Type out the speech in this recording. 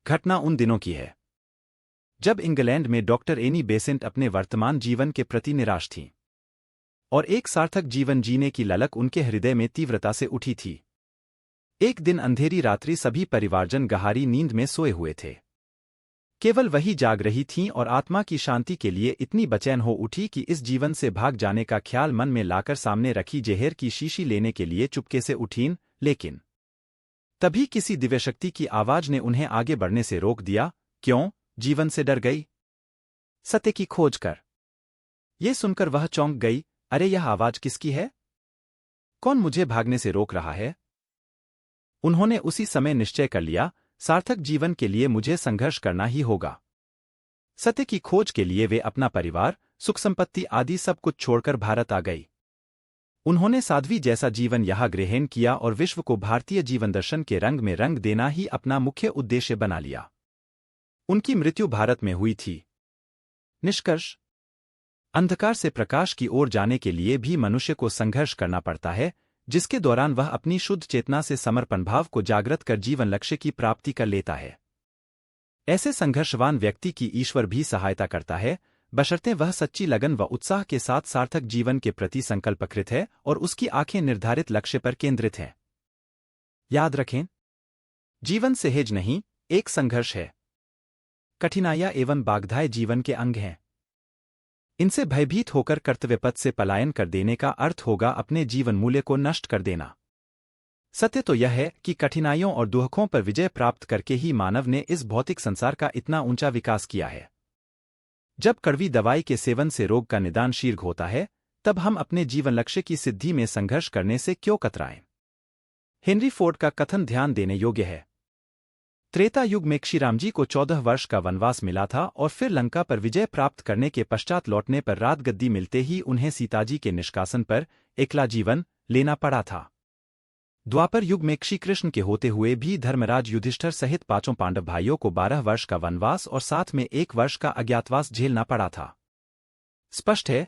घटना उन दिनों की है जब इंग्लैंड में डॉक्टर एनी बेसेंट अपने वर्तमान जीवन के प्रति निराश थीं और एक सार्थक जीवन जीने की ललक उनके हृदय में तीव्रता से उठी थी। एक दिन अंधेरी रात्रि सभी परिवारजन गहरी नींद में सोए हुए थे। केवल वही जाग रही थीं और आत्मा की शांति के लिए इतनी बेचैन हो उठी कि इस जीवन से भाग जाने का ख्याल मन में लाकर सामने रखी जहर की शीशी लेने के लिए चुपके से उठीं, लेकिन तभी किसी दिव्यशक्ति की आवाज ने उन्हें आगे बढ़ने से रोक दिया। क्यों? जीवन से डर गई? सत्य की खोज कर। ये सुनकर वह चौंक गई। अरे, यह आवाज किसकी है? कौन मुझे भागने से रोक रहा है? उन्होंने उसी समय निश्चय कर लिया, सार्थक जीवन के लिए मुझे संघर्ष करना ही होगा। सत्य की खोज के लिए वे अपना परिवार, सुख संपत्ति आदि सब कुछ छोड़कर भारत आ गई। उन्होंने साध्वी जैसा जीवन यहाँ ग्रहण किया और विश्व को भारतीय जीवन दर्शन के रंग में रंग देना ही अपना मुख्य उद्देश्य बना लिया। उनकी मृत्यु भारत में हुई थी। निष्कर्ष: अंधकार से प्रकाश की ओर जाने के लिए भी मनुष्य को संघर्ष करना पड़ता है, जिसके दौरान वह अपनी शुद्ध चेतना से समर्पण भाव को जागृत कर जीवन लक्ष्य की प्राप्ति कर लेता है। ऐसे संघर्षवान व्यक्ति की ईश्वर भी सहायता करता है, बशर्ते वह सच्ची लगन व उत्साह के साथ सार्थक जीवन के प्रति संकल्पकृत है और उसकी आंखें निर्धारित लक्ष्य पर केंद्रित हैं। याद रखें, जीवन सहज नहीं, एक संघर्ष है। कठिनाइयां एवं बाधाएं जीवन के अंग हैं। इनसे भयभीत होकर कर्तव्यपथ से पलायन कर देने का अर्थ होगा अपने जीवन मूल्य को नष्ट कर देना। सत्य तो यह है कि कठिनाइयों और दुखों पर विजय प्राप्त करके ही मानव ने इस भौतिक संसार का इतना ऊंचा विकास किया है। जब कड़वी दवाई के सेवन से रोग का निदान शीघ्र होता है, तब हम अपने जीवन लक्ष्य की सिद्धि में संघर्ष करने से क्यों कतराएं? हेनरी फोर्ड का कथन ध्यान देने योग्य है। त्रेता युग में श्रीराम जी को 14 वर्ष का वनवास मिला था और फिर लंका पर विजय प्राप्त करने के पश्चात लौटने पर राजगद्दी मिलते ही उन्हें सीताजी के निष्कासन पर एकला जीवन लेना पड़ा था। द्वापर युग में श्री कृष्ण के होते हुए भी धर्मराज युधिष्ठिर सहित 5 पांडव भाइयों को 12 वर्ष का वनवास और साथ में 1 वर्ष का अज्ञातवास झेलना पड़ा था। स्पष्ट है,